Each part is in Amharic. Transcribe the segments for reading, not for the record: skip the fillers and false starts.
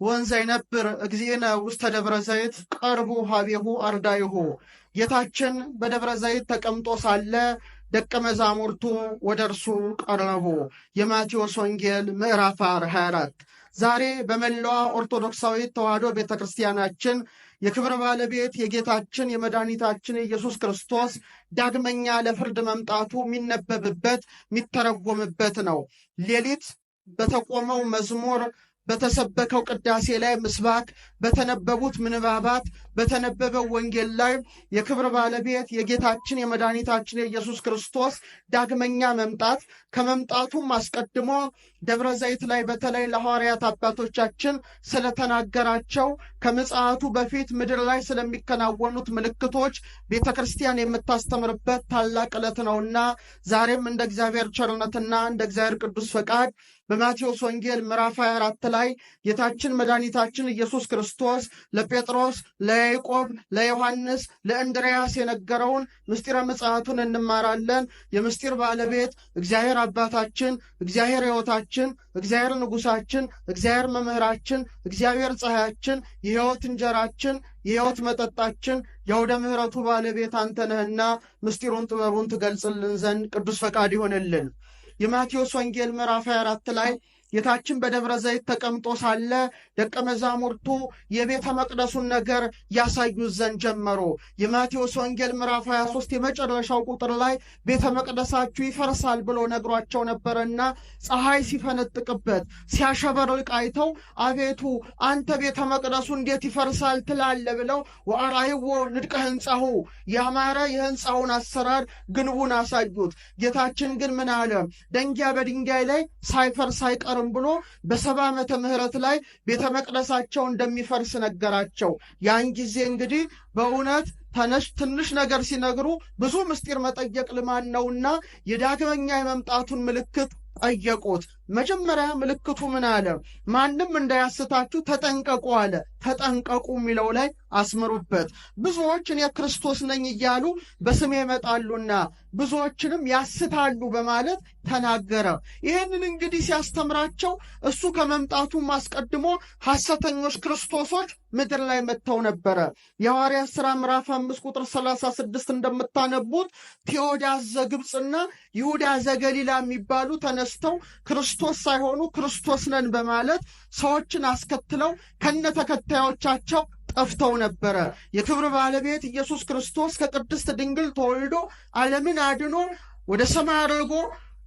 ወንዘ ይነብር እግዚእነ ውስተ ደብረ ዘይት ቀርቡ ሀቤሁ አርዳይሁ። ጌታችን በደብረ ዘይት ተቀምጦ ሳለ ደቀ መዛሙርቱ ወደ እርሱ ቀረቡ። የማቴዎስ ወንጌል ምዕራፍ 24። ዛሬ በመላዋ ኦርቶዶክሳዊት ተዋሕዶ ቤተ ክርስቲያናችን የክብር ባለቤት የጌታችን የመድኃኒታችን ኢየሱስ ክርስቶስ ዳግመኛ ለፍርድ መምጣቱ የሚነበብበት የሚተረጎምበት ነው። ሌሊት በተቆመው መዝሙር፣ በተሰበከው ቅዳሴ ላይ ምስባክ፣ በተነበቡት ምንባባት፣ በተነበበው ወንጌል ላይ የክብር ባለቤት የጌታችን የመድኃኒታችን የኢየሱስ ክርስቶስ ዳግመኛ መምጣት ከመምጣቱም አስቀድሞ ደብረ ዘይት ላይ በተለይ ለሐዋርያት አባቶቻችን ስለተናገራቸው ከምጽአቱ በፊት ምድር ላይ ስለሚከናወኑት ምልክቶች ቤተ ክርስቲያን የምታስተምርበት ታላቅ ዕለት ነውና ዛሬም እንደ እግዚአብሔር ቸርነትና እንደ እግዚአብሔር ቅዱስ ፈቃድ በማቴዎስ ወንጌል ምዕራፍ 24 ላይ ጌታችን መድኃኒታችን ኢየሱስ ክርስቶስ ለጴጥሮስ፣ ለያዕቆብ፣ ለዮሐንስ፣ ለእንድርያስ የነገረውን ምስጢረ ምጽአቱን እንማራለን። የምስጢር ባለቤት እግዚአብሔር አባታችን፣ እግዚአብሔር ሕይወታችን፣ እግዚአብሔር ንጉሳችን፣ እግዚአብሔር መምህራችን፣ እግዚአብሔር ፀሐያችን፣ የሕይወት እንጀራችን፣ የሕይወት መጠጣችን፣ የአውደ ምሕረቱ ባለቤት አንተ ነህና ምስጢሩን ጥበቡን ትገልጽልን ዘንድ ቅዱስ ፈቃድ ይሆንልን። የማቴዎስ ወንጌል ምዕራፍ 24 ላይ ጌታችን በደብረ ዘይት ተቀምጦ ሳለ ደቀ መዛሙርቱ የቤተ መቅደሱን ነገር ያሳዩት ዘንድ ጀመሩ። የማቴዎስ ወንጌል ምዕራፍ 23 የመጨረሻው ቁጥር ላይ ቤተ መቅደሳችሁ ይፈርሳል ብሎ ነግሯቸው ነበረና ፀሐይ ሲፈነጥቅበት ሲያሸበርቅ አይተው አቤቱ አንተ ቤተ መቅደሱ እንዴት ይፈርሳል ትላለ ብለው ወአርአይዎ ንድቀ ሕንጻሁ ያማረ የሕንጻውን አሰራር ግንቡን አሳዩት። ጌታችን ግን ምን አለ? ድንጋይ በድንጋይ ላይ ሳይፈርስ አይቀርም ብሎ በ70 ዓመተ ምህረት ላይ ቤተ መቅደሳቸው እንደሚፈርስ ነገራቸው። ያን ጊዜ እንግዲህ በእውነት ትንሽ ነገር ሲነግሩ ብዙ ምስጢር መጠየቅ ልማድ ነውና የዳግመኛ የመምጣቱን ምልክት ጠየቁት። መጀመሪያ ምልክቱ ምን አለ? ማንም እንዳያስታችሁ ተጠንቀቁ አለ። ተጠንቀቁ የሚለው ላይ አስምሩበት። ብዙዎች እኔ ክርስቶስ ነኝ እያሉ በስሜ ይመጣሉና ብዙዎችንም ያስታሉ በማለት ተናገረ። ይህንን እንግዲህ ሲያስተምራቸው እሱ ከመምጣቱም አስቀድሞ ሐሰተኞች ክርስቶሶች ምድር ላይ መጥተው ነበረ። የሐዋርያት ሥራ ምዕራፍ 5 ቁጥር 36 እንደምታነቡት ቴዎዳስ ዘግብፅና ይሁዳ ዘገሊላ የሚባሉ ተነስተው ክርስቶስ ሳይሆኑ ክርስቶስ ነን በማለት ሰዎችን አስከትለው ከነተከታዮቻቸው ጠፍተው ነበረ። የክብር ባለቤት ኢየሱስ ክርስቶስ ከቅድስት ድንግል ተወልዶ ዓለምን አድኖ ወደ ሰማይ አድርጎ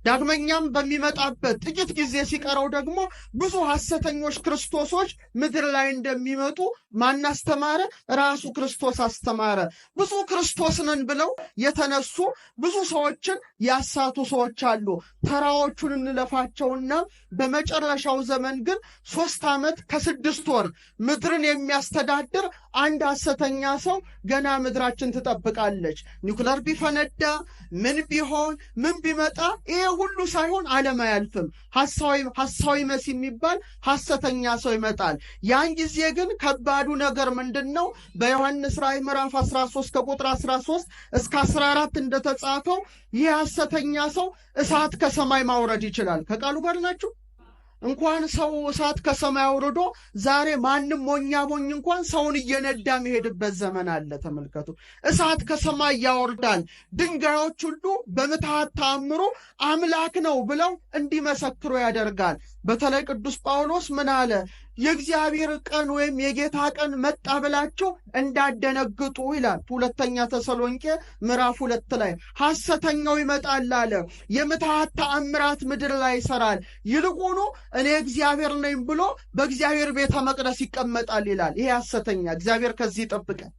ዳግመኛም በሚመጣበት ጥቂት ጊዜ ሲቀረው ደግሞ ብዙ ሐሰተኞች ክርስቶሶች ምድር ላይ እንደሚመጡ ማን አስተማረ? ራሱ ክርስቶስ አስተማረ። ብዙ ክርስቶስ ነን ብለው የተነሱ ብዙ ሰዎችን ያሳቱ ሰዎች አሉ። ተራዎቹን እንለፋቸውና በመጨረሻው ዘመን ግን 3 ዓመት ከ6 ወር ምድርን የሚያስተዳድር አንድ ሐሰተኛ ሰው ገና ምድራችን ትጠብቃለች። ኒውክለር ቢፈነዳ ምን ቢሆን ምን ቢመጣ ይሄ ሁሉ ሳይሆን ዓለም አያልፍም። ሐሳዊ መሲህ የሚባል ሐሰተኛ ሰው ይመጣል። ያን ጊዜ ግን ከባዱ ነገር ምንድን ነው? በዮሐንስ ራእይ ምዕራፍ 13 ከቁጥር 13 እስከ 14 እንደተጻፈው ይህ ሐሰተኛ ሰው እሳት ከሰማይ ማውረድ ይችላል። ከቃሉ ጋር ናችሁ? እንኳን ሰው እሳት ከሰማይ አውርዶ ዛሬ ማንም ሞኛ ሞኝ እንኳን ሰውን እየነዳ የሚሄድበት ዘመን አለ። ተመልከቱ። እሳት ከሰማይ ያወርዳል። ድንጋዮች ሁሉ በምትሃት ተአምሮ አምላክ ነው ብለው እንዲመሰክሩ ያደርጋል። በተለይ ቅዱስ ጳውሎስ ምን አለ? የእግዚአብሔር ቀን ወይም የጌታ ቀን መጣ ብላችሁ እንዳደነግጡ ይላል። ሁለተኛ ተሰሎንቄ ምዕራፍ 2 ላይ ሐሰተኛው ይመጣል አለ። የምትሃት ተአምራት ምድር ላይ ይሰራል። ይልቁኑ እኔ እግዚአብሔር ነኝ ብሎ በእግዚአብሔር ቤተ መቅደስ ይቀመጣል ይላል። ይሄ ሐሰተኛ እግዚአብሔር ከዚህ ይጠብቀን።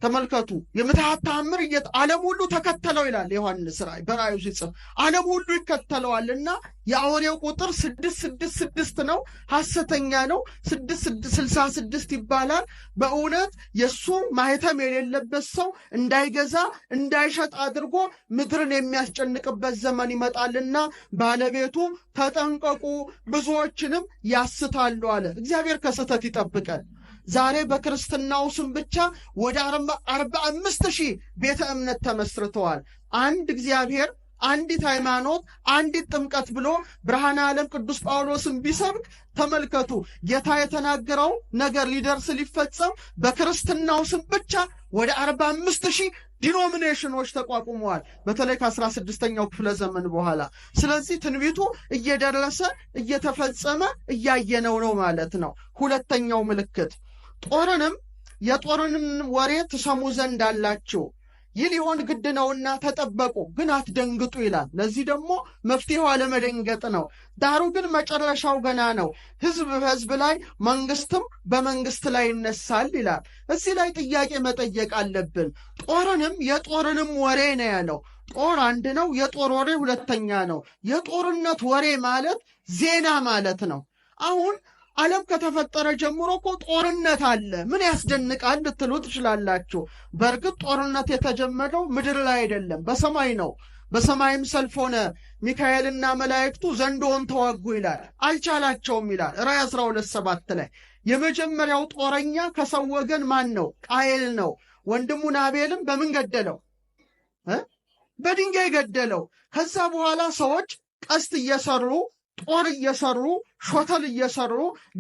ተመልከቱ። የምትሃት ተአምር ዓለም ሁሉ ተከተለው ይላል ዮሐንስ ራእይ በራእዩ ሲጽፍ ዓለም ሁሉ ይከተለዋልና የአውሬው ቁጥር 666 ነው። ሐሰተኛ ነው። 666 ይባላል። በእውነት የእሱ ማህተም የሌለበት ሰው እንዳይገዛ እንዳይሸጥ አድርጎ ምድርን የሚያስጨንቅበት ዘመን ይመጣልና ባለቤቱ ተጠንቀቁ፣ ብዙዎችንም ያስታሉ አለ። እግዚአብሔር ከስህተት ይጠብቀን። ዛሬ በክርስትናው ስም ብቻ ወደ 45,000 ቤተ እምነት ተመስርተዋል። አንድ እግዚአብሔር አንዲት ሃይማኖት አንዲት ጥምቀት ብሎ ብርሃነ ዓለም ቅዱስ ጳውሎስን ቢሰብክ ተመልከቱ። ጌታ የተናገረው ነገር ሊደርስ ሊፈጸም በክርስትናው ስም ብቻ ወደ 45,000 ዲኖሚኔሽኖች ተቋቁመዋል። በተለይ ከ16ኛው ክፍለ ዘመን በኋላ። ስለዚህ ትንቢቱ እየደረሰ እየተፈጸመ እያየነው ነው ማለት ነው። ሁለተኛው ምልክት የጦርንም ወሬ ትሰሙ ዘንድ አላችሁ፣ ይህ ሊሆን ግድ ነውና ተጠበቁ፣ ግን አትደንግጡ ይላል። ለዚህ ደግሞ መፍትሄው አለመደንገጥ ነው። ዳሩ ግን መጨረሻው ገና ነው፣ ሕዝብ በሕዝብ ላይ መንግስትም በመንግስት ላይ ይነሳል ይላል። እዚህ ላይ ጥያቄ መጠየቅ አለብን። የጦርንም ወሬ ነው ያለው። ጦር አንድ ነው፣ የጦር ወሬ ሁለተኛ ነው። የጦርነት ወሬ ማለት ዜና ማለት ነው። አሁን ዓለም ከተፈጠረ ጀምሮ እኮ ጦርነት አለ። ምን ያስደንቃል ልትሉ ትችላላችሁ። በእርግጥ ጦርነት የተጀመረው ምድር ላይ አይደለም፣ በሰማይ ነው። በሰማይም ሰልፍ ሆነ፣ ሚካኤልና መላእክቱ ዘንዶውን ተዋጉ ይላል። አልቻላቸውም ይላል ራዕይ 12:7 ላይ። የመጀመሪያው ጦረኛ ከሰው ወገን ማን ነው? ቃየል ነው። ወንድሙን አቤልም በምን ገደለው? በድንጋይ ገደለው። ከዛ በኋላ ሰዎች ቀስት እየሰሩ ጦር እየሰሩ ሾተል እየሰሩ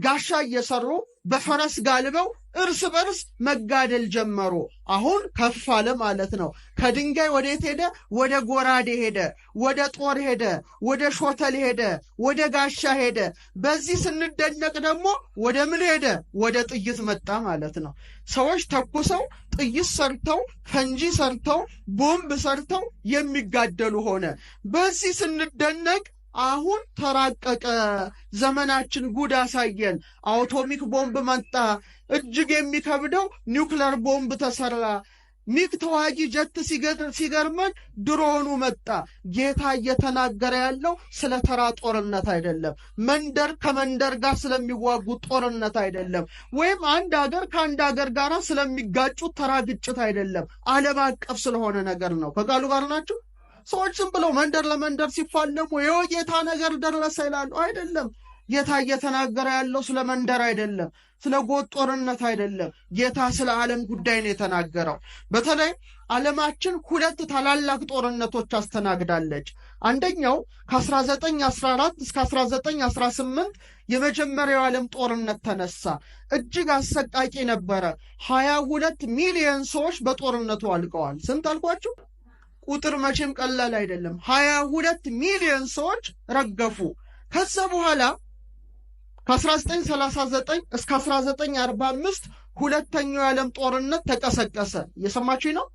ጋሻ እየሰሩ በፈረስ ጋልበው እርስ በርስ መጋደል ጀመሩ። አሁን ከፍ አለ ማለት ነው። ከድንጋይ ወዴት ሄደ? ወደ ጎራዴ ሄደ፣ ወደ ጦር ሄደ፣ ወደ ሾተል ሄደ፣ ወደ ጋሻ ሄደ። በዚህ ስንደነቅ ደግሞ ወደ ምን ሄደ? ወደ ጥይት መጣ ማለት ነው። ሰዎች ተኩሰው ጥይት ሰርተው ፈንጂ ሰርተው ቦምብ ሰርተው የሚጋደሉ ሆነ። በዚህ ስንደነቅ አሁን ተራቀቀ ዘመናችን፣ ጉድ አሳየን። አቶሚክ ቦምብ መጣ። እጅግ የሚከብደው ኒውክለር ቦምብ ተሰራ። ሚግ ተዋጊ ጀት ሲገርመን ድሮኑ መጣ። ጌታ እየተናገረ ያለው ስለ ተራ ጦርነት አይደለም። መንደር ከመንደር ጋር ስለሚዋጉ ጦርነት አይደለም። ወይም አንድ ሀገር ከአንድ ሀገር ጋር ስለሚጋጩ ተራ ግጭት አይደለም። ዓለም አቀፍ ስለሆነ ነገር ነው። ከቃሉ ጋር ናቸው። ሰዎች ዝም ብለው መንደር ለመንደር ሲፋለሙ የጌታ ነገር ደረሰ ይላሉ። አይደለም። ጌታ እየተናገረ ያለው ስለ መንደር አይደለም፣ ስለ ጎጥ ጦርነት አይደለም። ጌታ ስለ ዓለም ጉዳይ ነው የተናገረው። በተለይ ዓለማችን 2 ታላላቅ ጦርነቶች አስተናግዳለች። አንደኛው ከ1914 እስከ 1918 የመጀመሪያው ዓለም ጦርነት ተነሳ። እጅግ አሰቃቂ ነበረ። 22 ሚሊዮን ሰዎች በጦርነቱ አልቀዋል። ስንት አልኳችሁ? ቁጥር መቼም ቀላል አይደለም። 22 ሚሊዮን ሰዎች ረገፉ። ከዛ በኋላ ከ1939 እስከ 1945 ሁለተኛው የዓለም ጦርነት ተቀሰቀሰ። እየሰማችሁኝ ነው?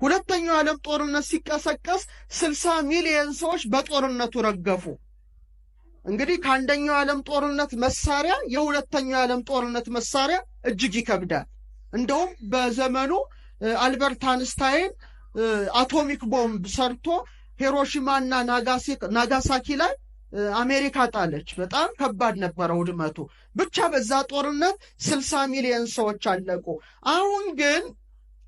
ሁለተኛው የዓለም ጦርነት ሲቀሰቀስ 60 ሚሊዮን ሰዎች በጦርነቱ ረገፉ። እንግዲህ ከአንደኛው የዓለም ጦርነት መሳሪያ የሁለተኛው የዓለም ጦርነት መሳሪያ እጅግ ይከብዳል። እንደውም በዘመኑ አልበርት አንስታይን አቶሚክ ቦምብ ሰርቶ ሂሮሺማና ናጋሳኪ ላይ አሜሪካ ጣለች። በጣም ከባድ ነበረ ውድመቱ። ብቻ በዛ ጦርነት 60 ሚሊዮን ሰዎች አለቁ።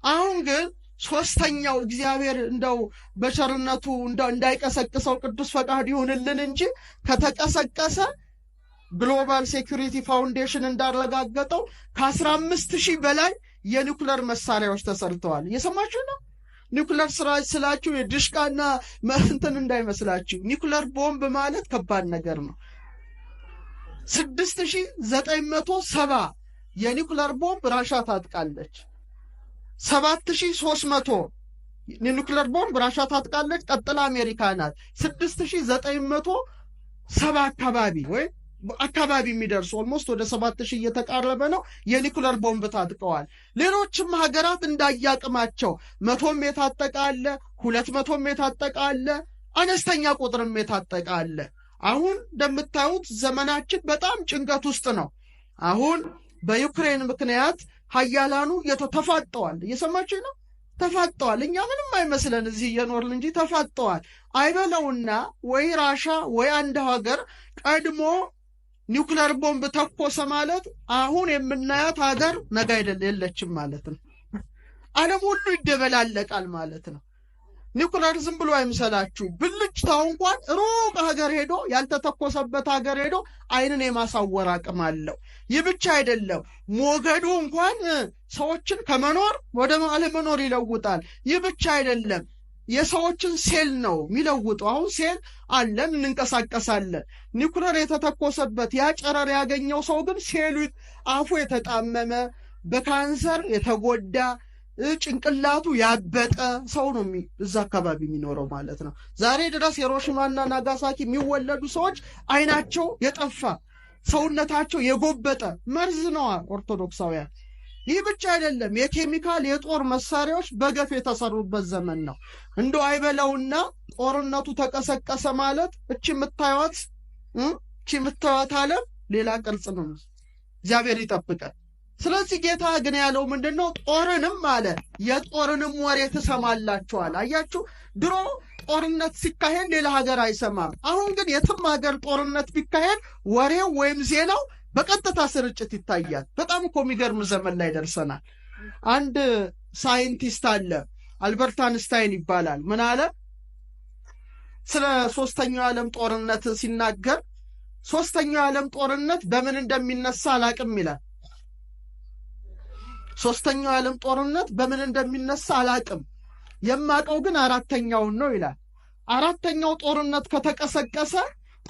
አሁን ግን ሶስተኛው እግዚአብሔር እንደው በቸርነቱ እንዳይቀሰቅሰው ቅዱስ ፈቃድ ይሁንልን እንጂ ከተቀሰቀሰ ግሎባል ሴኩሪቲ ፋውንዴሽን እንዳረጋገጠው ከ15,000 በላይ የኒውክለር መሳሪያዎች ተሰርተዋል። እየሰማችሁ ነው? ኒውክለር ስላችሁ የድሽቃና እንትን እንዳይመስላችሁ። ኒውክለር ቦምብ ማለት ከባድ ነገር ነው። 6,970 የኒውክለር ቦምብ ራሻ ታጥቃለች። 7,300 የኒውክለር ቦምብ ራሻ ታጥቃለች። ቀጥላ አሜሪካ ናት። 6,970 አካባቢ የሚደርሱ ኦልሞስት ወደ 7,000 እየተቃረበ ነው የኒውክለር ቦምብ ታጥቀዋል። ሌሎችም ሀገራት እንዳያቅማቸው 100 የታጠቀ አለ፣ 200 የታጠቀ አለ፣ አነስተኛ ቁጥርም የታጠቀ አለ። አሁን እንደምታዩት ዘመናችን በጣም ጭንቀት ውስጥ ነው። አሁን በዩክሬን ምክንያት ሀያላኑ ተፋጠዋል። እየሰማችሁ ነው? ተፋጠዋል። እኛ ምንም አይመስለን እዚህ እየኖርን እንጂ ተፋጠዋል። አይበለውና ወይ ራሻ ወይ አንድ ሀገር ቀድሞ ኒውክለር ቦምብ ተኮሰ ማለት አሁን የምናያት ሀገር ነገ የለችም ማለት ነው። ዓለም ሁሉ ይደበላለቃል ማለት ነው። ኒውክለር ዝም ብሎ አይምሰላችሁ። ብልጭታው እንኳን ሩቅ ሀገር ሄዶ ያልተተኮሰበት ሀገር ሄዶ አይንን የማሳወር አቅም አለው። ይህ ብቻ አይደለም፣ ሞገዱ እንኳን ሰዎችን ከመኖር ወደ አለመኖር ይለውጣል። ይህ ብቻ አይደለም፣ የሰዎችን ሴል ነው የሚለውጠው። አሁን ሴል አለን እንንቀሳቀሳለን። ኒኩለር የተተኮሰበት ያ ጨረር ያገኘው ሰው ግን ሴሉ አፉ የተጣመመ በካንሰር የተጎዳ ጭንቅላቱ ያበጠ ሰው ነው እዛ አካባቢ የሚኖረው ማለት ነው። ዛሬ ድረስ ሂሮሺማና ናጋሳኪ የሚወለዱ ሰዎች አይናቸው የጠፋ ሰውነታቸው የጎበጠ መርዝ ነው ኦርቶዶክሳውያን። ይህ ብቻ አይደለም፣ የኬሚካል የጦር መሳሪያዎች በገፍ የተሰሩበት ዘመን ነው። እንደው አይበለውና ጦርነቱ ተቀሰቀሰ ማለት እቺ የምታዩት ዓለም ሌላ ቅርጽ ነው። እግዚአብሔር ይጠብቀን። ስለዚህ ጌታ ግን ያለው ምንድነው? ጦርንም አለ የጦርንም ወሬ ትሰማላችኋል። አያችሁ፣ ድሮ ጦርነት ሲካሄድ ሌላ ሀገር አይሰማም። አሁን ግን የትም ሀገር ጦርነት ቢካሄድ ወሬው ወይም ዜናው በቀጥታ ስርጭት ይታያል። በጣም እኮ የሚገርም ዘመን ላይ ደርሰናል። አንድ ሳይንቲስት አለ፣ አልበርት አንስታይን ይባላል። ምን አለ? ስለ ሶስተኛው ዓለም ጦርነት ሲናገር ሶስተኛው ዓለም ጦርነት በምን እንደሚነሳ አላቅም ይላል። ሶስተኛው ዓለም ጦርነት በምን እንደሚነሳ አላቅም፣ የማቀው ግን አራተኛውን ነው ይላል። አራተኛው ጦርነት ከተቀሰቀሰ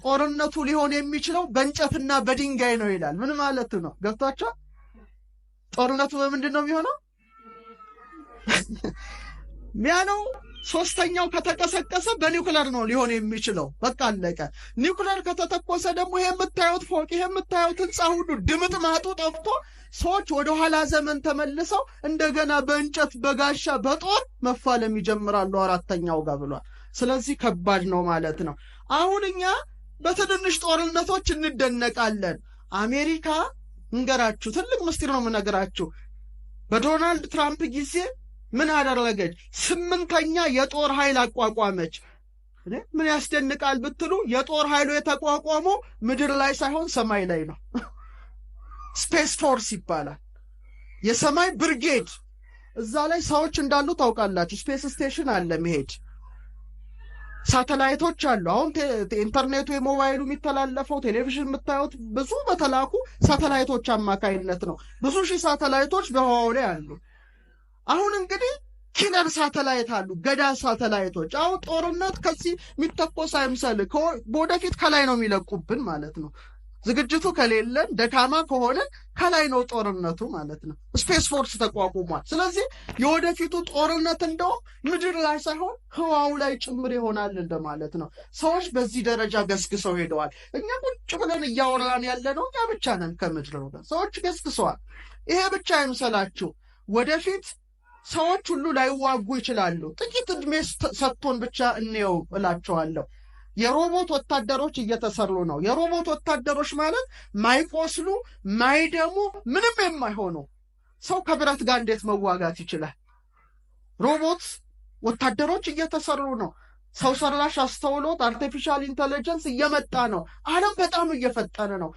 ጦርነቱ ሊሆን የሚችለው በእንጨትና በድንጋይ ነው ይላል። ምን ማለት ነው? ገብቷቸው? ጦርነቱ በምንድን ነው የሚሆነው? ሚያነው ሶስተኛው ከተቀሰቀሰ በኒውክለር ነው ሊሆን የሚችለው። በቃ አለቀ። ኒውክለር ከተተኮሰ ደግሞ ይሄ የምታዩት ፎቅ፣ ይሄ የምታዩት ህንፃ ሁሉ ድምጥ ማጡ ጠፍቶ ሰዎች ወደ ኋላ ዘመን ተመልሰው እንደገና በእንጨት በጋሻ በጦር መፋለም ይጀምራሉ አራተኛው ጋር ብሏል። ስለዚህ ከባድ ነው ማለት ነው። አሁን እኛ በትንንሽ ጦርነቶች እንደነቃለን። አሜሪካ እንገራችሁ፣ ትልቅ ምስጢር ነው የምነግራችሁ። በዶናልድ ትራምፕ ጊዜ ምን አደረገች? 8ኛ የጦር ኃይል አቋቋመች። ምን ያስደንቃል ብትሉ የጦር ኃይሉ የተቋቋመው ምድር ላይ ሳይሆን ሰማይ ላይ ነው። ስፔስ ፎርስ ይባላል። የሰማይ ብርጌድ። እዛ ላይ ሰዎች እንዳሉ ታውቃላችሁ። ስፔስ ስቴሽን አለ መሄድ፣ ሳተላይቶች አሉ። አሁን ኢንተርኔቱ የሞባይሉ የሚተላለፈው ቴሌቪዥን የምታዩት ብዙ በተላኩ ሳተላይቶች አማካይነት ነው። ብዙ ሺህ ሳተላይቶች በህዋው ላይ አሉ። አሁን እንግዲህ ኪለር ሳተላይት አሉ፣ ገዳ ሳተላይቶች። አሁን ጦርነት ከዚህ የሚተኮስ አይምሰል፣ ወደፊት ከላይ ነው የሚለቁብን ማለት ነው። ዝግጅቱ ከሌለን ደካማ ከሆነ ከላይ ነው ጦርነቱ ማለት ነው። ስፔስ ፎርስ ተቋቁሟል። ስለዚህ የወደፊቱ ጦርነት እንደውም ምድር ላይ ሳይሆን ህዋው ላይ ጭምር ይሆናል እንደማለት ነው። ሰዎች በዚህ ደረጃ ገስግሰው ሄደዋል። እኛ ቁጭ ብለን እያወራን ያለነው እኛ ብቻ ነን ከምድር ነው። ሰዎች ገስግሰዋል። ይሄ ብቻ አይምሰላችሁ፣ ወደፊት ሰዎች ሁሉ ላይዋጉ ይችላሉ። ጥቂት ዕድሜ ሰጥቶን ብቻ እንየው እላቸዋለሁ። የሮቦት ወታደሮች እየተሰሩ ነው። የሮቦት ወታደሮች ማለት ማይቆስሉ ማይደሙ ምንም የማይሆኑ። ሰው ከብረት ጋር እንዴት መዋጋት ይችላል? ሮቦት ወታደሮች እየተሰሩ ነው። ሰው ሰራሽ አስተውሎት አርቲፊሻል ኢንተለጀንስ እየመጣ ነው። ዓለም በጣም እየፈጠነ ነው።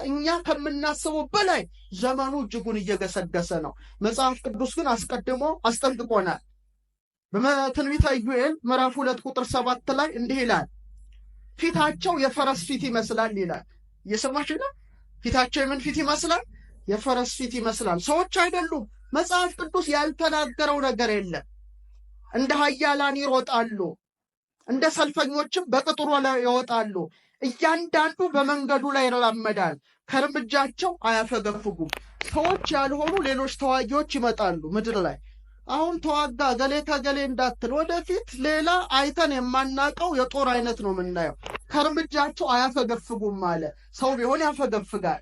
እኛ ከምናስበው በላይ ዘመኑ እጅጉን እየገሰገሰ ነው። መጽሐፍ ቅዱስ ግን አስቀድሞ አስጠንቅቆናል። በትንቢተ ኢዩኤል ምዕራፍ 2 ቁጥር 7 ላይ እንዲህ ይላል፣ ፊታቸው የፈረስ ፊት ይመስላል ይላል። እየሰማችሁ ነው? ፊታቸው የምን ፊት ይመስላል? የፈረስ ፊት ይመስላል። ሰዎች አይደሉም። መጽሐፍ ቅዱስ ያልተናገረው ነገር የለም። እንደ ኃያላን ይሮጣሉ፣ እንደ ሰልፈኞችም በቅጥሩ ላይ ይወጣሉ። እያንዳንዱ በመንገዱ ላይ ይራመዳል፣ ከእርምጃቸው አያፈገፍጉም። ሰዎች ያልሆኑ ሌሎች ተዋጊዎች ይመጣሉ ምድር ላይ። አሁን ተዋጋ ገሌ ከገሌ እንዳትል፣ ወደፊት ሌላ አይተን የማናቀው የጦር አይነት ነው የምናየው። ከእርምጃቸው አያፈገፍጉም አለ። ሰው ቢሆን ያፈገፍጋል።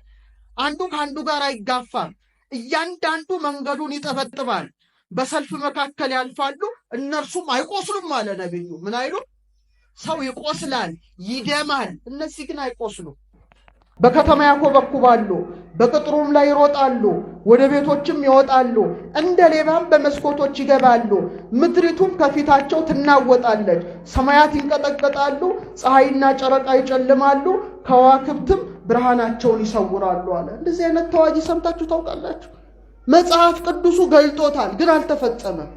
አንዱ ከአንዱ ጋር አይጋፋም። እያንዳንዱ መንገዱን ይጠበጥባል። በሰልፍ መካከል ያልፋሉ፣ እነርሱም አይቆስሉም አለ ነቢዩ። ምን አይሉ? ሰው ይቆስላል፣ ይደማል፣ እነዚህ ግን አይቆስሉም። በከተማ ያኮበኩባሉ፣ በቅጥሩም ላይ ይሮጣሉ፣ ወደ ቤቶችም ይወጣሉ፣ እንደ ሌባም በመስኮቶች ይገባሉ። ምድሪቱም ከፊታቸው ትናወጣለች፣ ሰማያት ይንቀጠቀጣሉ፣ ፀሐይና ጨረቃ ይጨልማሉ፣ ከዋክብትም ብርሃናቸውን ይሰውራሉ አለ። እንደዚህ አይነት ተዋጊ ሰምታችሁ ታውቃላችሁ? መጽሐፍ ቅዱሱ ገልጦታል፣ ግን አልተፈጸመም።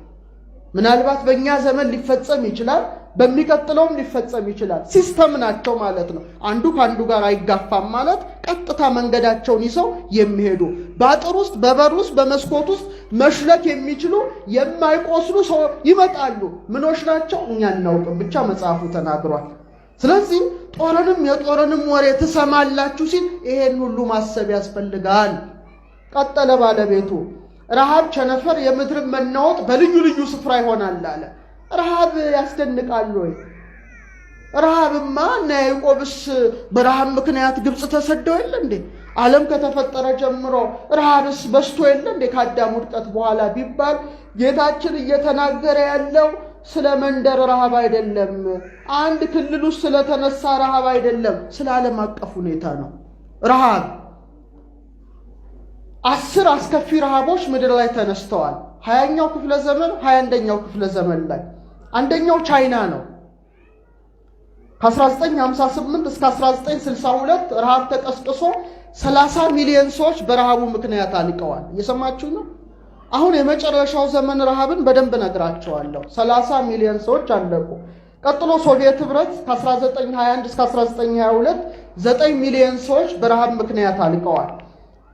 ምናልባት በእኛ ዘመን ሊፈጸም ይችላል። በሚቀጥለውም ሊፈጸም ይችላል። ሲስተም ናቸው ማለት ነው። አንዱ ካንዱ ጋር አይጋፋም ማለት ቀጥታ መንገዳቸውን ይዘው የሚሄዱ በአጥር ውስጥ በበር ውስጥ በመስኮት ውስጥ መሽለክ የሚችሉ የማይቆስሉ ሰው ይመጣሉ። ምኖች ናቸው እኛ እናውቅም፣ ብቻ መጽሐፉ ተናግሯል። ስለዚህ ጦርንም የጦርንም ወሬ ትሰማላችሁ ሲል ይሄን ሁሉ ማሰብ ያስፈልጋል። ቀጠለ ባለቤቱ ረሃብ ቸነፈር የምድር መናወጥ በልዩ ልዩ ስፍራ ይሆናል አለ። ረሃብ ያስደንቃል ወይ? ረሃብማ እና ያዕቆብስ በረሃብ ምክንያት ግብጽ ተሰደው የለ እንዴ? ዓለም ከተፈጠረ ጀምሮ ረሃብስ በስቶ የለ እንዴ ከአዳም ውድቀት በኋላ ቢባል ጌታችን እየተናገረ ያለው ስለ መንደር ረሃብ አይደለም፣ አንድ ክልል ውስጥ ስለተነሳ ረሃብ አይደለም፣ ስለ ዓለም አቀፍ ሁኔታ ነው። ረሃብ 10 አስከፊ ረሃቦች ምድር ላይ ተነስተዋል። 20ኛው ክፍለ ዘመን 21ኛው ክፍለ ዘመን ላይ አንደኛው ቻይና ነው። ከ1958 እስከ 1962 ረሃብ ተቀስቅሶ 30 ሚሊዮን ሰዎች በረሃቡ ምክንያት አልቀዋል። እየሰማችሁ ነው? አሁን የመጨረሻው ዘመን ረሃብን በደንብ ነግራቸዋለሁ። 30 ሚሊዮን ሰዎች አለቁ። ቀጥሎ ሶቪየት ህብረት ከ1921 እስከ 1922 9 ሚሊዮን ሰዎች በረሃብ ምክንያት አልቀዋል።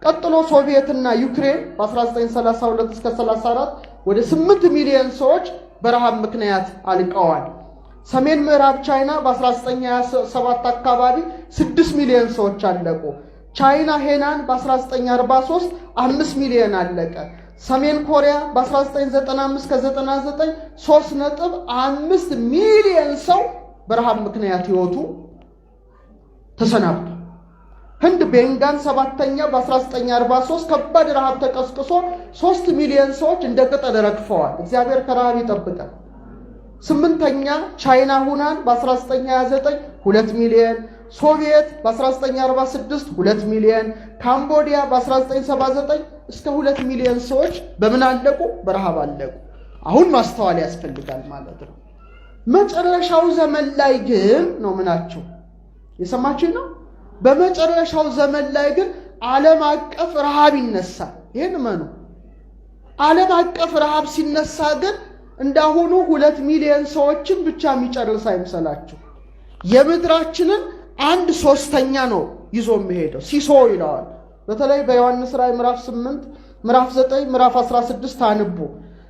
ቀጥሎ ሶቪየትና ዩክሬን በ1932 እስከ 34 ወደ 8 ሚሊዮን ሰዎች በረሃብ ምክንያት አልቀዋል። ሰሜን ምዕራብ ቻይና በ1927 አካባቢ 6 ሚሊዮን ሰዎች አለቁ። ቻይና ሄናን በ1943 5 ሚሊዮን አለቀ። ሰሜን ኮሪያ በ1995 ከ99 3.5 ሚሊዮን ሰው በረሃብ ምክንያት ህይወቱ ተሰናብቷል። ህንድ ቤንጋን 7ኛ በ1943 ከባድ ረሃብ ተቀስቅሶ 3 ሚሊዮን ሰዎች እንደ ቅጠል ረግፈዋል። እግዚአብሔር ከረሃብ ይጠብቃል። 8ኛ ቻይና ሁናን በ1929 2 ሚሊዮን፣ ሶቪየት በ1946 2 ሚሊዮን፣ ካምቦዲያ በ1979 እስከ 2 ሚሊዮን ሰዎች በምን አለቁ? በረሃብ አለቁ። አሁን ማስተዋል ያስፈልጋል ማለት ነው። መጨረሻው ዘመን ላይ ግን ነው ምናቸው የሰማችሁ ነው። በመጨረሻው ዘመን ላይ ግን ዓለም አቀፍ ረሃብ ይነሳል። ይሄን ማኑ ዓለም አቀፍ ረሃብ ሲነሳ ግን እንዳሁኑ 2 ሚሊዮን ሰዎችን ብቻ የሚጨርስ አይምሰላችሁ። የምድራችንን 1/3 ነው ይዞ የሚሄደው ሲሶ ይለዋል። በተለይ በዮሐንስ ራዕይ ምዕራፍ 8 ምዕራፍ 9 ምዕራፍ 16 አንቡ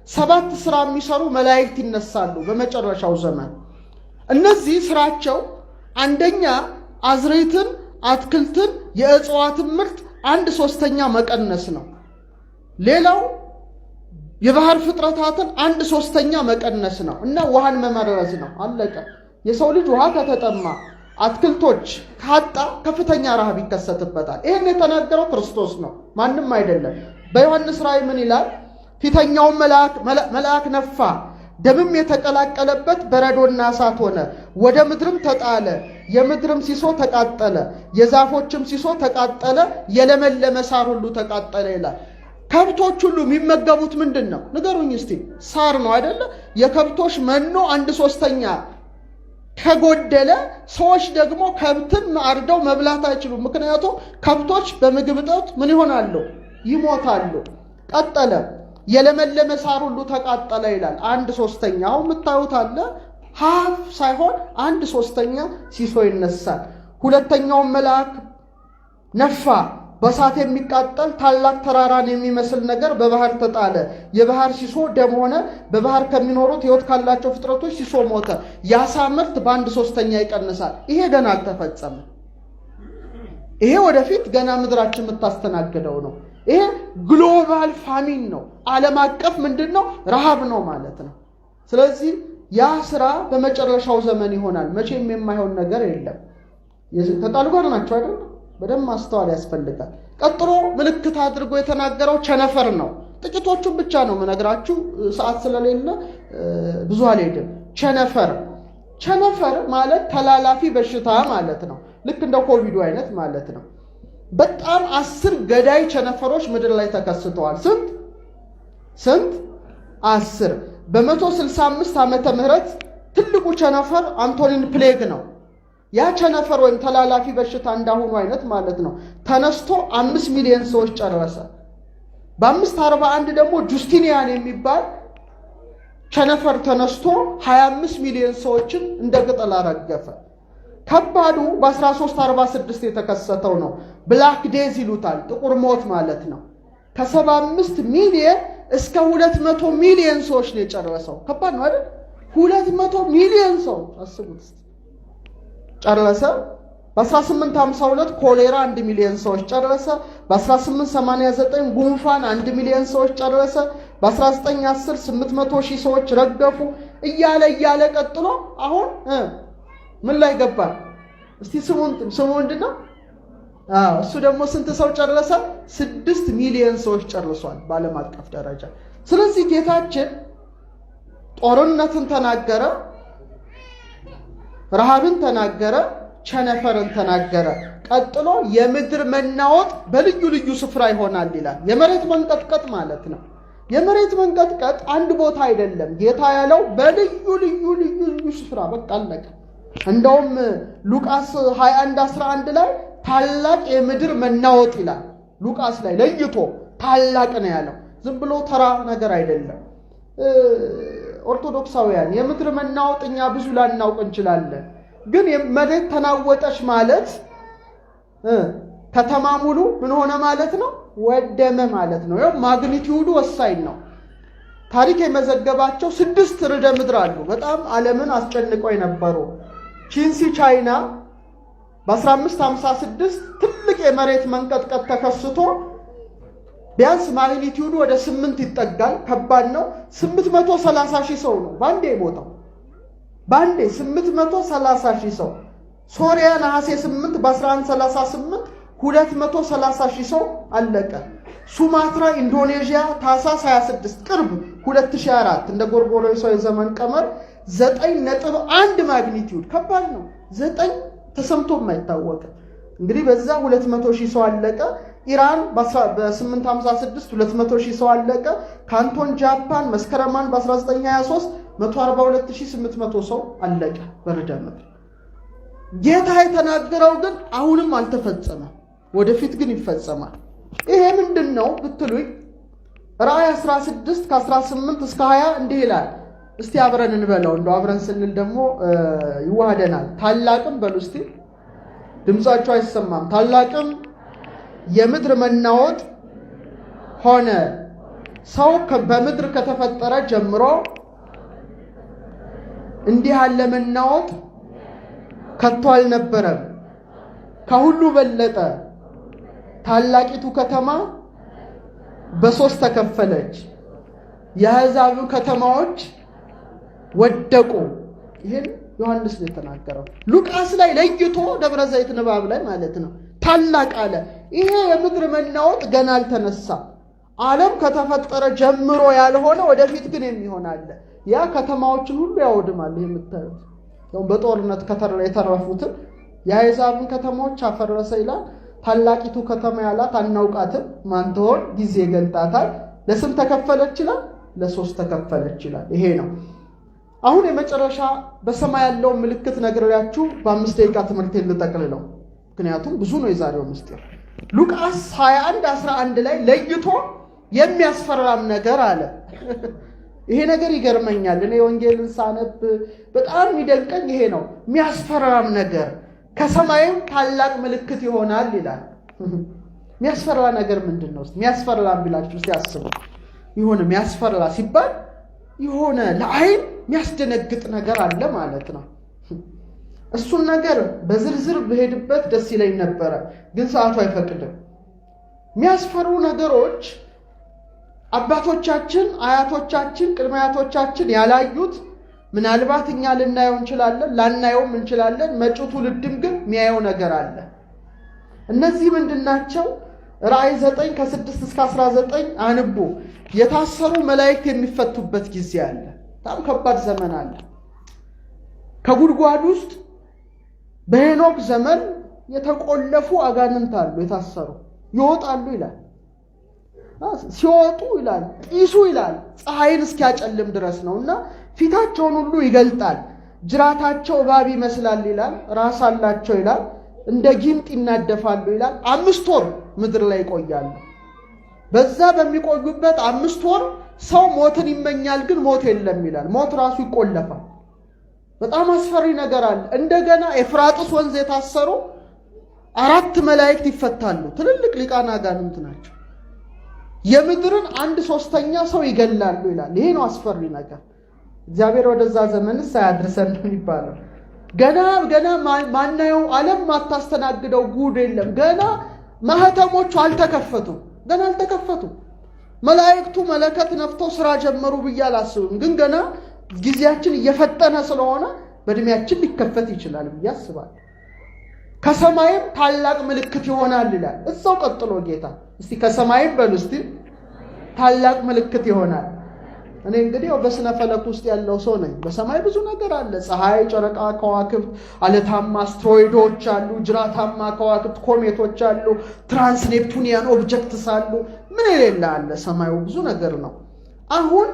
7 ስራ የሚሰሩ መላእክት ይነሳሉ በመጨረሻው ዘመን። እነዚህ ስራቸው አንደኛ አዝርዕትን፣ አትክልትን፣ የእጽዋትን ምርት 1/3 መቀነስ ነው። ሌላው የባህር ፍጥረታትን 1/3 መቀነስ ነው እና ውሃን መመረዝ ነው። አለቀ። የሰው ልጅ ውሃ ከተጠማ አትክልቶች ካጣ ከፍተኛ ረሃብ ይከሰትበታል። ይሄን የተናገረው ክርስቶስ ነው፣ ማንም አይደለም። በዮሐንስ ራዕይ ምን ይላል? ፊተኛውን መልአክ ነፋ፣ ደምም የተቀላቀለበት በረዶና እሳት ሆነ፣ ወደ ምድርም ተጣለ፣ የምድርም ሲሶ ተቃጠለ፣ የዛፎችም ሲሶ ተቃጠለ፣ የለመለመ ሳር ሁሉ ተቃጠለ ይላል። ከብቶች ሁሉ የሚመገቡት ምንድን ነው ንገሩኝ እስቲ? ሳር ነው አይደለ? የከብቶች መኖ 1/3 ከጎደለ ሰዎች ደግሞ ከብትን አርደው መብላት አይችሉም። ምክንያቱም ከብቶች በምግብ እጦት ምን ይሆናሉ? ይሞታሉ። ቀጠለ፣ የለመለመ ሳር ሁሉ ተቃጠለ ይላል። 1/3 አሁን የምታዩት አለ ሀፍ ሳይሆን 1/3 ሲሶ ይነሳል። ሁለተኛውን መልአክ ነፋ፣ በእሳት የሚቃጠል ታላቅ ተራራን የሚመስል ነገር በባህር ተጣለ። የባህር ሲሶ ደም ሆነ። በባህር ከሚኖሩት ሕይወት ካላቸው ፍጥረቶች ሲሶ ሞተ። የዓሣ ምርት በ1/3 ይቀንሳል። ይሄ ገና አልተፈጸመም። ይሄ ወደፊት ገና ምድራችን የምታስተናግደው ነው። ይሄ ግሎባል ፋሚን ነው። ዓለም አቀፍ ምንድን ነው? ረሃብ ነው ማለት ነው። ስለዚህ ያ ስራ በመጨረሻው ዘመን ይሆናል። መቼም የማይሆን ነገር የለም። ከቃሉ ጋር ናቸው አይደል? በደንብ ማስተዋል ያስፈልጋል። ቀጥሎ ምልክት አድርጎ የተናገረው ቸነፈር ነው። ጥቂቶቹን ብቻ ነው የምነግራችሁ፣ ሰዓት ስለሌለ ብዙ አልሄድም። ቸነፈር ማለት ተላላፊ በሽታ ማለት ነው። ልክ እንደ ኮቪዱ አይነት ማለት ነው። በጣም 10 ገዳይ ቸነፈሮች ምድር ላይ ተከስተዋል። ስንት? 10። በ165 ዓመተ ምህረት ትልቁ ቸነፈር አንቶኒን ፕሌግ ነው። ያ ቸነፈር ወይም ተላላፊ በሽታ እንዳሁኑ አይነት ማለት ነው ተነስቶ 5 ሚሊዮን ሰዎች ጨረሰ። በ541 ደግሞ ጁስቲኒያን የሚባል ቸነፈር ተነስቶ 25 ሚሊዮን ሰዎችን እንደ ቅጠል አረገፈ። ከባዱ በ1346 የተከሰተው ነው። ብላክ ዴዝ ይሉታል፣ ጥቁር ሞት ማለት ነው። ከ75 ሚሊዮን እስከ 200 ሚሊዮን ሰዎች ነው የጨረሰው። ከባድ ነው አይደል? 200 ሚሊዮን ሰው አስቡት ጨረሰ። በ1852 ኮሌራ 1 ሚሊዮን ሰዎች ጨረሰ። በ1889 ጉንፋን 1 ሚሊዮን ሰዎች ጨረሰ። በ1910 800 ሺህ ሰዎች ረገፉ። እያለ ቀጥሎ አሁን ምን ላይ ገባ? እስቲ ስሙ ምንድነው? እሱ ደግሞ ስንት ሰው ጨረሰ? 6 ሚሊዮን ሰዎች ጨርሷል በዓለም አቀፍ ደረጃ። ስለዚህ ጌታችን ጦርነትን ተናገረ፣ ረሃብን ተናገረ፣ ቸነፈርን ተናገረ። ቀጥሎ የምድር መናወጥ በልዩ ልዩ ስፍራ ይሆናል ይላል። የመሬት መንቀጥቀጥ ማለት ነው። የመሬት መንቀጥቀጥ አንድ ቦታ አይደለም። ጌታ ያለው በልዩ ልዩ ስፍራ በቃ አለቀ። እንደውም ሉቃስ 21:11 ላይ ታላቅ የምድር መናወጥ ይላል። ሉቃስ ላይ ለይቶ ታላቅ ነው ያለው። ዝም ብሎ ተራ ነገር አይደለም። ኦርቶዶክሳውያን የምድር መናወጥ እኛ ብዙ ላናውቅ እንችላለን። ግን መሬት ተናወጠች ማለት ከተማ ሙሉ ምን ሆነ ማለት ነው? ወደመ ማለት ነው። ያው ማግኒቲዩዱ ወሳኝ ነው። ታሪክ የመዘገባቸው 6 ርዕደ ምድር አሉ። በጣም ዓለምን አስጨንቀው የነበሩ ቺንሲ ቻይና በ1556 ትልቅ የመሬት መንቀጥቀጥ ተከስቶ ቢያንስ ማግኒቲዩዱ ወደ 8 ይጠጋል። ከባድ ነው። 830 ሺህ ሰው ነው ባንዴ ሞተው። ባንዴ 830 ሺህ ሰው። ሶሪያ ነሐሴ 8 በ1138 230 ሺህ ሰው አለቀ። ሱማትራ ኢንዶኔዥያ ታህሳስ 26 ቅርብ 2004 እንደ ጎርጎሮሳዊ ዘመን ቀመር 9.1 ማግኒቲዩድ። ከባድ ነው። 9 ተሰምቶ የማይታወቅ እንግዲህ በዛ 200 ሺህ ሰው አለቀ። ኢራን በ856 200 ሺህ ሰው አለቀ። ካንቶን ጃፓን መስከረማን በ1923 142800 ሰው አለቀ በርዕደ ምድር። ጌታ የተናገረው ግን አሁንም አልተፈጸመም፣ ወደፊት ግን ይፈጸማል። ይሄ ምንድነው ብትሉኝ ራእይ 16 ከ18 እስከ 20 እንዲህ ይላል። እስቲ አብረን እንበለው። እንደው አብረን ስንል ደግሞ ይዋሃደናል። ታላቅም በሉ እስቲ፣ ድምጻቸው አይሰማም። ታላቅም የምድር መናወጥ ሆነ። ሰው በምድር ከተፈጠረ ጀምሮ እንዲህ ያለ መናወጥ ከቶ አልነበረም። ከሁሉ በለጠ። ታላቂቱ ከተማ በ3 ተከፈለች። የአሕዛብ ከተማዎች ወደቁ። ይሄን ዮሐንስ ነው የተናገረው። ሉቃስ ላይ ለይቶ ደብረ ዘይት ንባብ ላይ ማለት ነው ታላቅ አለ። ይሄ የምድር መናወጥ ገና አልተነሳም። ዓለም ከተፈጠረ ጀምሮ ያልሆነ ወደፊት ግን የሚሆን አለ። ያ ከተማዎችን ሁሉ ያወድማል። ይሄ የምታዩት ያው በጦርነት የተረፉትን የአሕዛብን ከተማዎች አፈረሰ ይላል። ታላቂቱ ከተማ ያላት አናውቃትም፣ ማን ትሆን ጊዜ ይገልጣታል። ለስንት ተከፈለች ይላል? ለ3 ተከፈለች ይላል። ይሄ ነው አሁን የመጨረሻ በሰማይ ያለው ምልክት ነግሬያችሁ በ5 ደቂቃ ትምህርት ልጠቅልለው፣ ምክንያቱም ብዙ ነው የዛሬው ምስጢር። ሉቃስ 21:11 ላይ ለይቶ የሚያስፈራም ነገር አለ። ይሄ ነገር ይገርመኛል። እኔ ወንጌልን ሳነብ በጣም የሚደንቀኝ ይሄ ነው። የሚያስፈራም ነገር ከሰማይም ታላቅ ምልክት ይሆናል ይላል። የሚያስፈራ ነገር ምንድነው? የሚያስፈራም ቢላችሁ ሲያስቡ ይሆነ የሚያስፈራ ሲባል ይሆነ ለዓይን የሚያስደነግጥ ነገር አለ ማለት ነው። እሱን ነገር በዝርዝር በሄድበት ደስ ይለኝ ነበረ፣ ግን ሰዓቱ አይፈቅድም። የሚያስፈሩ ነገሮች አባቶቻችን፣ አያቶቻችን፣ ቅድመ አያቶቻችን ያላዩት ምናልባት እኛ ልናየው እንችላለን፣ ላናየውም እንችላለን። መጪው ትውልድም ግን የሚያየው ነገር አለ። እነዚህ ምንድናቸው? ራእይ 9 ከ6 እስከ 19 አንቡ። የታሰሩ መላእክት የሚፈቱበት ጊዜ አለ። በጣም ከባድ ዘመን አለ። ከጉድጓድ ውስጥ በሄኖክ ዘመን የተቆለፉ አጋንንት አሉ፣ የታሰሩ ይወጣሉ ይላል። ሲወጡ ይላል ጢሱ ይላል ፀሐይን እስኪያጨልም ድረስ ነውና ፊታቸውን ሁሉ ይገልጣል። ጅራታቸው እባብ ይመስላል ይላል። ራስ አላቸው ይላል። እንደ ጊንጥ ይናደፋሉ ይላል። 5 ወር ምድር ላይ ይቆያሉ። በዛ በሚቆዩበት 5 ወር ሰው ሞትን ይመኛል ግን ሞት የለም ይላል። ሞት ራሱ ይቆለፋል። በጣም አስፈሪ ነገር አለ። እንደገና ኤፍራጥስ ወንዝ የታሰሩ 4 መላእክት ይፈታሉ። ትልልቅ ሊቃነ አጋንንት ናቸው። የምድርን 1/3 ሰው ይገላሉ ይላል። ይሄ ነው አስፈሪ ነገር። እግዚአብሔር ወደዛ ዘመንስ ሳያድርሰን ነው ይባላል። ገና ማናየው ዓለም ማታስተናግደው ጉድ የለም። ገና ማህተሞቹ አልተከፈቱም። ገና አልተከፈቱም። መላእክቱ መለከት ነፍተው ስራ ጀመሩ ብዬ አላስብም። ግን ገና ጊዜያችን እየፈጠነ ስለሆነ በእድሜያችን ሊከፈት ይችላል ብዬ አስባለሁ። ከሰማይም ታላቅ ምልክት ይሆናል ይላል። እዛው ቀጥሎ ጌታ እስቲ ከሰማይም በሉ እስቲ ታላቅ ምልክት ይሆናል። እኔ እንግዲህ በስነ ፈለክ ውስጥ ያለው ሰው ነኝ። በሰማይ ብዙ ነገር አለ። ፀሐይ፣ ጨረቃ፣ ከዋክብት፣ አለታማ አስትሮይዶች አሉ፣ ጅራታማ ከዋክብት ኮሜቶች አሉ፣ ትራንስ ኔፕቱኒያን ኦብጀክትስ አሉ። ምን የሌለ አለ። ሰማዩ ብዙ ነገር ነው። አሁን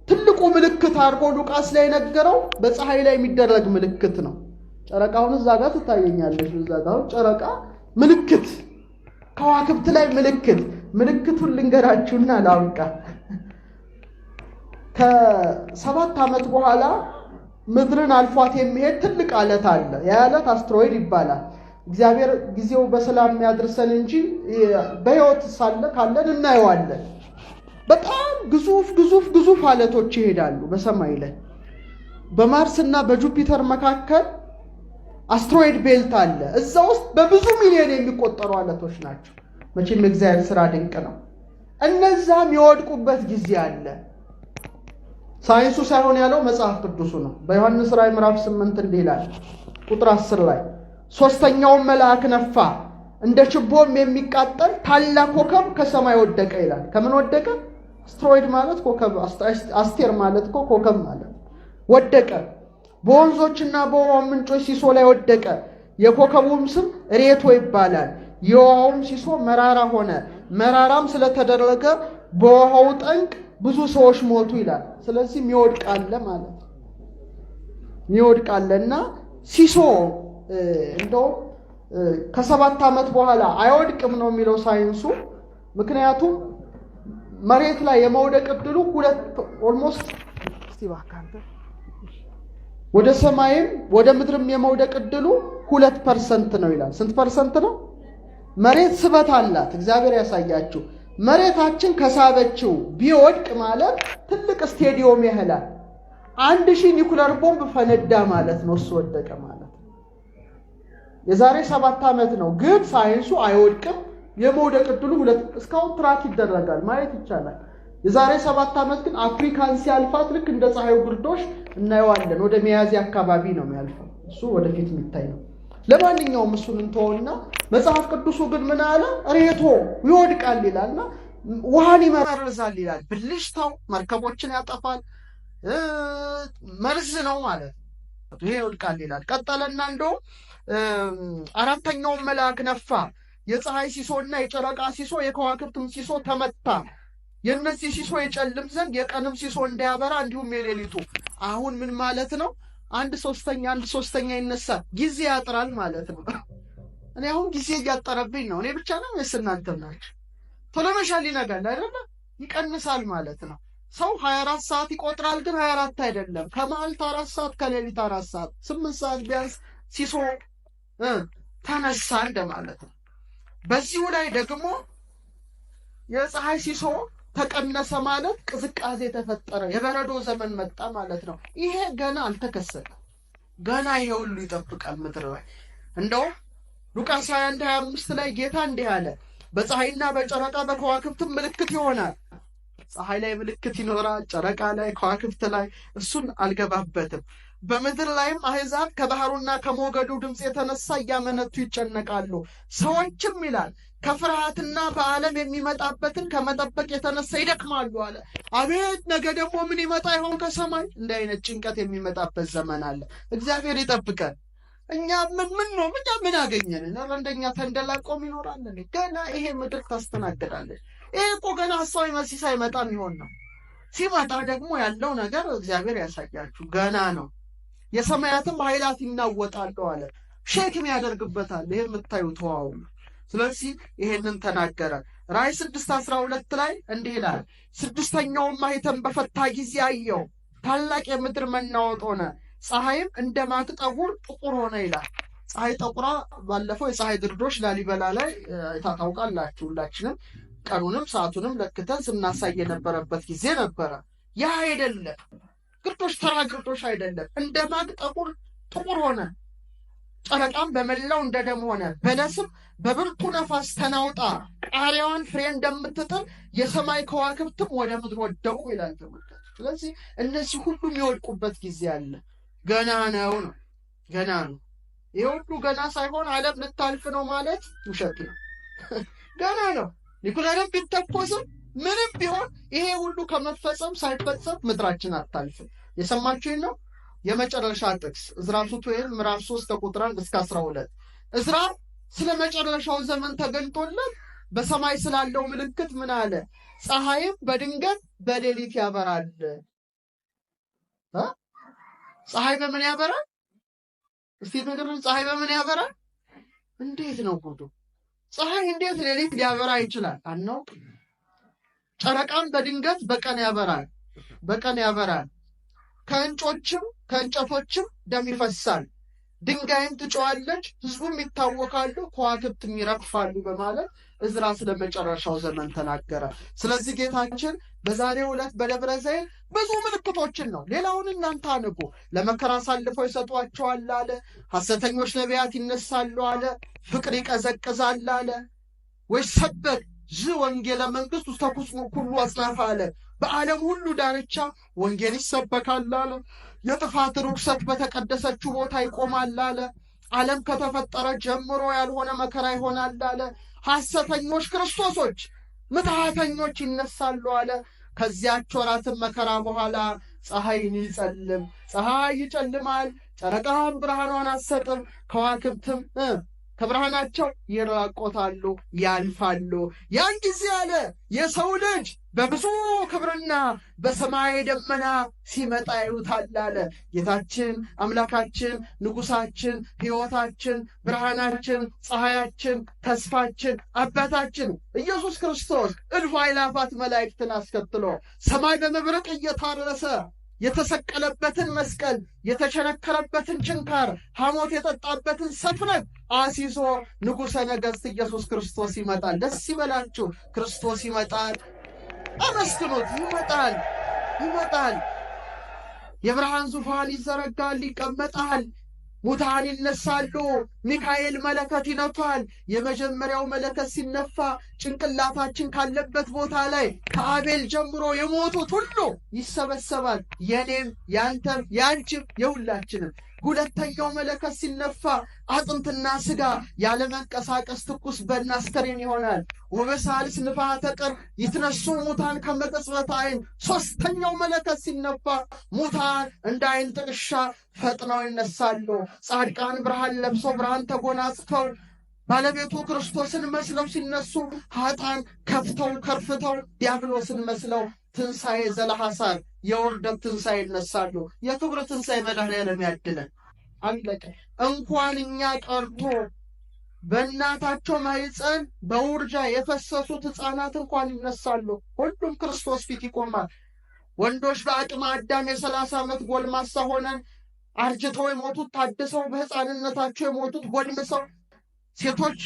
ትልቁ ምልክት አድርጎ ሉቃስ ላይ ነገረው በፀሐይ ላይ የሚደረግ ምልክት ነው። ጨረቃውን እዛ ጋር ትታየኛለች። እዛ ጋር ጨረቃ ምልክት፣ ከዋክብት ላይ ምልክቱን ልንገራችሁና ላውቃ። ከ7 ዓመት በኋላ ምድርን አልፏት የሚሄድ ትልቅ አለት አለ። ያ አለት አስትሮይድ ይባላል። እግዚአብሔር ጊዜው በሰላም ያድርሰን እንጂ በህይወት ካለን እናየዋለን። በጣም ግዙፍ አለቶች ይሄዳሉ በሰማይ ላይ። በማርስና በጁፒተር መካከል አስትሮይድ ቤልት አለ። እዛ ውስጥ በብዙ ሚሊዮን የሚቆጠሩ አለቶች ናቸው። መቼም እግዚአብሔር ስራ ድንቅ ነው። እነዛም የወድቁበት ጊዜ አለ። ሳይንሱ ሳይሆን ያለው መጽሐፍ ቅዱሱ ነው። በዮሐንስ ራዕይ ምዕራፍ 8 እንዲህ ይላል ቁጥር 10 ላይ 3ኛውን መልአክ ነፋ፣ እንደ ችቦም የሚቃጠል ታላቅ ኮከብ ከሰማይ ወደቀ ይላል። ከምን ወደቀ? አስትሮይድ ማለት ኮከብ፣ አስቴር ማለት ኮከብ ማለት ወደቀ። በወንዞችና በውሃ ምንጮች ሲሶ ላይ ወደቀ። የኮከቡም ስም ሬቶ ይባላል። የውሃውም ሲሶ መራራ ሆነ። መራራም ስለተደረገ በውሃው ጠንቅ ብዙ ሰዎች ሞቱ ይላል። ስለዚህ ይወድቃል ማለት ነው። ይወድቃልና ሲሶ እንደው ከ7 ዓመት በኋላ አይወድቅም ነው የሚለው ሳይንሱ። ምክንያቱም መሬት ላይ የመውደቅ ዕድሉ ኦልሞስት ወደ ሰማይም ወደ ምድርም የመውደቅ ዕድሉ 2% ነው ይላል። ስንት ፐርሰንት ነው? መሬት ስበት አላት። እግዚአብሔር ያሳያችሁ። መሬታችን ከሳበችው ቢወድቅ ማለት ትልቅ ስቴዲዮም ያህላል። 1000 ኒኩለር ቦምብ ፈነዳ ማለት ነው። እሱ ወደቀ ማለት የዛሬ 7 ዓመት ነው። ግን ሳይንሱ አይወድቅም። የመውደቅ ዕድሉ 2 እስካሁን ትራክ ይደረጋል፣ ማየት ይቻላል። የዛሬ 7 ዓመት ግን አፍሪካን ሲያልፋት ልክ እንደ ፀሐዩ ግርዶሽ እናየዋለን። ወደ ሚያዝያ አካባቢ ነው የሚያልፈው። እሱ ወደፊት የሚታይ ነው። ለማንኛውም እሱን እንተውና መጽሐፍ ቅዱሱ ግን ምን አለ? ሬቶ ይወድቃል ይላልና ውሃን ይመርዛል ይላል። ብልሽታው መርከቦችን ያጠፋል፣ መርዝ ነው ማለት ነው። ይሄ ይወድቃል ይላል። ቀጠለና እንደው 4ኛውን መልአክ ነፋ፣ የፀሐይ ሲሶና የጨረቃ ሲሶ የከዋክብትም ሲሶ ተመታ። የነዚህ ሲሶ የጨልም ዘንድ የቀንም ሲሶ እንዳያበራ እንዲሁም የሌሊቱ። አሁን ምን ማለት ነው? 1/3 ይነሳል። ጊዜ ያጥራል ማለት ነው። እኔ አሁን ጊዜ እያጠረብኝ ነው። እኔ ብቻ ነው ወይስ እናንተም ናችሁ? ቶሎ መሻል ይነጋል አይደለ? ይቀንሳል ማለት ነው። ሰው 24 ሰዓት ይቆጥራል፣ ግን 24 አይደለም። ከመዓልት 4 ሰዓት፣ ከሌሊት 4 ሰዓት፣ 8 ሰዓት ቢያንስ ሲሶ ተነሳ እንደማለት ነው። በዚሁ ላይ ደግሞ የፀሐይ ሲሶ ተቀነሰ ማለት ቅዝቃዜ ተፈጠረ፣ የበረዶ ዘመን መጣ ማለት ነው። ይሄ ገና አልተከሰተም። ገና ይሄ ሁሉ ይጠብቃል ምድር ላይ። እንደውም ሉቃስ 21:25 ላይ ጌታ እንዲህ አለ፣ በፀሐይና በጨረቃ በከዋክብትም ምልክት ይሆናል። ፀሐይ ላይ ምልክት ይኖራል፣ ጨረቃ ላይ፣ ከዋክብት ላይ። እሱን አልገባበትም። በምድር ላይም አሕዛብ ከባህሩና ከሞገዱ ድምፅ የተነሳ እያመነቱ ይጨነቃሉ። ሰዎችም ይላል ከፍርሃትና በዓለም የሚመጣበትን ከመጠበቅ የተነሳ ይደክማሉ አለ። አቤት ነገ ደግሞ ምን ይመጣ ይሆን ከሰማይ? እንዲህ አይነት ጭንቀት የሚመጣበት ዘመን አለ። እግዚአብሔር ይጠብቀን። እኛ ምን አገኘን? እንደኛ ተንደላቆም ይኖራል። ገና ይሄ ምድር ታስተናግዳለች። ይሄ እኮ ገና ሐሳዊ መሲህ ሳይመጣ የሚሆን ነው። ሲመጣ ደግሞ ያለው ነገር እግዚአብሔር ያሳያችሁ ገና ነው። የሰማያትም ኃይላት ይናወጣሉ አለ። ሼክም ያደርግበታል። ይሄ የምታዩት ውሃው። ስለዚህ ይሄንን ተናገረ። ራእይ 6:12 ላይ እንዲህ ይላል፣ ስድስተኛውም ማኅተም በፈታ ጊዜ አየሁ፣ ታላቅ የምድር መናወጥ ሆነ፣ ፀሐይም እንደ ማቅ ጠጉር ጥቁር ሆነ ይላል። ፀሐይ ጠቁራ ባለፈው የፀሐይ ግርዶሽ ላሊበላ ላይ ታውቃላችሁ። ሁላችንም ቀኑንም ሰዓቱንም ለክተን ስናሳይ የነበረበት ጊዜ ነበረ። ያ አይደለም ግርዶሽ፣ ተራ ግርዶሽ አይደለም። እንደ ማቅ ጠቁር ጥቁር ሆነ፣ ጨረቃም በመላው እንደ ደም ሆነ፣ በለስም በብርቱ ነፋስ ተናውጣ ቃሪያዋን ፍሬ እንደምትጥል የሰማይ ከዋክብትም ወደ ምድር ወደቁ ይላል። ስለዚህ እነዚህ ሁሉ የሚወድቁበት ጊዜ አለ። ገና ነው። ገና ነው። ይሄ ሁሉ ገና ሳይሆን ዓለም ልታልፍ ነው ማለት ውሸት ነው። ገና ነው። ኒኩለርም ቢተኮስም ምንም ቢሆን ይሄ ሁሉ ከመፈጸም ሳይፈጸም ምድራችን አታልፍም። የሰማችሁኝ ነው። የመጨረሻ ጥቅስ ዕዝራ ሱቱኤል ምዕራፍ 3 ከቁጥር 1 እስከ 12 ዕዝራ ስለ መጨረሻው ዘመን ተገልጦለት በሰማይ ስላለው ምልክት ምን አለ? ፀሐይም በድንገት በሌሊት ያበራል። ፀሐይ በምን ያበራል? እስቲ ንገሩኝ። ፀሐይ በምን ያበራል? እንዴት ነው ጉዱ? ፀሐይ እንዴት ሌሊት ሊያበራ ይችላል? አናውቅም። ጨረቃም በድንገት በቀን ያበራል። በቀን ያበራል። ከእንጨቶችም ደም ይፈሳል፣ ድንጋይም ትጮኻለች፣ ሕዝቡም ይታወካሉ፣ ከዋክብትም ይረግፋሉ በማለት ዕዝራ ስለ መጨረሻው ዘመን ተናገረ። ስለዚህ ጌታችን በዛሬው ዕለት በደብረ ዘይት ብዙ ምልክቶችን ነው። ሌላውን እናንተ አንቡ። ለመከራ አሳልፈው ይሰጧቸዋል አለ። ሐሰተኞች ነቢያት ይነሳሉ አለ። ፍቅር ይቀዘቅዛል አለ። ወይሰበክ ወንጌለ መንግሥት ውስተ ኩሉ አጽናፈ አለ። በዓለም ሁሉ ዳርቻ ወንጌል ይሰበካል አለ። የጥፋት ርኩሰት በተቀደሰችው ቦታ ይቆማል አለ። ዓለም ከተፈጠረ ጀምሮ ያልሆነ መከራ ይሆናል አለ። ሐሰተኞች ክርስቶሶች ምትሃተኞች ይነሳሉ አለ። ከዚያች ወራትም መከራ በኋላ ፀሐይ ይጨልማል፣ ጨረቃም ብርሃኗን አትሰጥም፣ ከዋክብትም ከብርሃናቸው ይራቆታሉ፣ ያልፋሉ። ያን ጊዜ አለ የሰው ልጅ በብዙ ክብርና በሰማይ ደመና ሲመጣ ያዩታል አለ። ጌታችን አምላካችን ንጉሳችን ሕይወታችን ብርሃናችን ፀሐያችን ተስፋችን አባታችን ኢየሱስ ክርስቶስ እልፍ አእላፋት መላእክትን አስከትሎ ሰማይ በመብረቅ እየታረሰ የተሰቀለበትን መስቀል የተቸነከረበትን ችንካር ሐሞት የጠጣበትን ሰፍነግ አሲዞ ንጉሠ ነገሥት ኢየሱስ ክርስቶስ ይመጣል። ደስ ይበላችሁ፣ ክርስቶስ ይመጣል። አመስግኑት። ይመጣል። የብርሃን ዙፋን ይዘረጋል፣ ይቀመጣል። ሙታን ይነሳሉ። ሚካኤል መለከት ይነፋል። የመጀመሪያው መለከት ሲነፋ ጭንቅላታችን ካለበት ቦታ ላይ ከአቤል ጀምሮ የሞቱት ሁሉ ይሰበሰባል። የኔም ያንተም ያንቺም የሁላችንም። ሁለተኛው መለከት ሲነፋ አጥንትና ሥጋ ያለመንቀሳቀስ ትኩስ በድን አስከሬን ይሆናል። ወበሳልስ ንፋሐተ ቀር ይትነሱ ሙታን ከመቅጽበተ ዓይን። ሦስተኛው መለከት ሲነፋ ሙታን እንደ ዓይን ጥቅሻ ፈጥነው ይነሳሉ። ጻድቃን ብርሃን ለብሰው ብርሃን ተጎናጽፈው ባለቤቱ ክርስቶስን መስለው ሲነሱ፣ ኃጥአን ከፍተው ከርፍተው ዲያብሎስን መስለው ትንሣኤ ዘለሐሳር የውርደት ትንሣኤ ይነሳሉ። የክብር ትንሣኤ መድኃኔዓለም ያድለን። አለቀ። እንኳን እኛ ቀርቶ በእናታቸው ማኅፀን በውርጃ የፈሰሱት ሕፃናት እንኳን ይነሳሉ። ሁሉም ክርስቶስ ፊት ይቆማል። ወንዶች በአቅመ አዳም የ30 ዓመት ጎልማሳ ሆነን አርጅተው የሞቱት ታድሰው፣ በሕፃንነታቸው የሞቱት ጎልምሰው፣ ሴቶች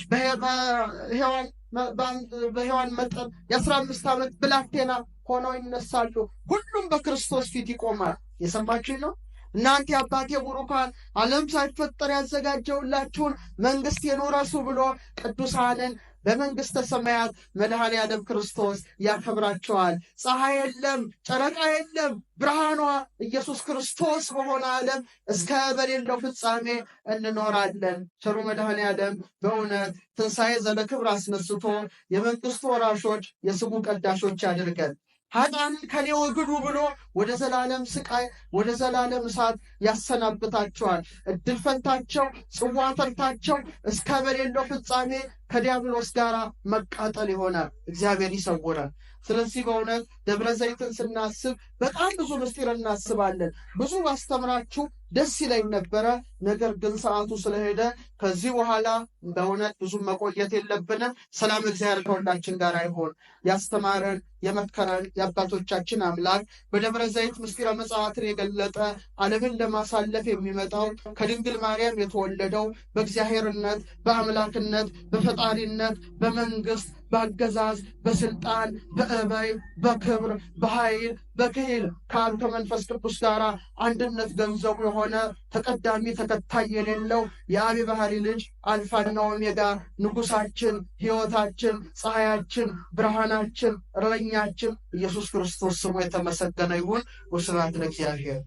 በሔዋን መጠን የ15 ዓመት ብላቴና ሆነው ይነሳሉ። ሁሉም በክርስቶስ ፊት ይቆማል። የሰማችሁኝ ነው። እናንተ የአባቴ ቡሩካን ዓለም ሳይፈጠር ያዘጋጀውላችሁን መንግሥቴን ውረሱ ብሎ ቅዱሳንን በመንግሥተ ሰማያት መድኃኔዓለም ክርስቶስ ያከብራቸዋል። ፀሐይ የለም፣ ጨረቃ የለም፣ ብርሃኗ ኢየሱስ ክርስቶስ በሆነ ዓለም እስከ በሌለው ፍጻሜ እንኖራለን። ቸሩ መድኃኔዓለም በእውነት ትንሣኤ ዘለክብር አስነስቶ የመንግሥቱ ወራሾች የስሙ ቀዳሾች ያድርገን። ኃጥአንን ከኔ ወግዱ ብሎ ወደ ዘላለም ስቃይ ወደ ዘላለም እሳት ያሰናብታቸዋል። እድል ፈንታቸው ጽዋ ተርታቸው እስከ በሌለው ፍጻሜ ከዲያብሎስ ጋር መቃጠል ይሆናል። እግዚአብሔር ይሰውራል። ስለዚህ በእውነት ደብረ ዘይትን ስናስብ በጣም ብዙ ምስጢር እናስባለን። ብዙ ባስተምራችሁ ደስ ይለኝ ነበረ፣ ነገር ግን ሰዓቱ ስለሄደ ከዚህ በኋላ በእውነት ብዙ መቆየት የለብንም። ሰላም እግዚአብሔር ከሁላችን ጋር ይሆን። ያስተማረን የመከረን የአባቶቻችን አምላክ በደብረ ዘይት ምስጢረ ምጽአትን የገለጠ ዓለምን ለማሳለፍ የሚመጣው ከድንግል ማርያም የተወለደው በእግዚአብሔርነት፣ በአምላክነት፣ በፈጣሪነት፣ በመንግስት፣ በአገዛዝ፣ በስልጣን፣ በእበይ፣ በክብር፣ በኃይል፣ በክሂል ከአብ ከመንፈስ ቅዱስ ጋር አንድነት ገንዘቡ የሆነ ተቀዳሚ ተከታይ የሌለው የአብ ባህሪ ልጅ አልፋና ኦሜጋ ንጉሳችን፣ ሕይወታችን፣ ፀሐያችን፣ ብርሃናችን፣ እረኛችን ኢየሱስ ክርስቶስ ስሙ የተመሰገነ ይሁን። ወስብሐት ለእግዚአብሔር።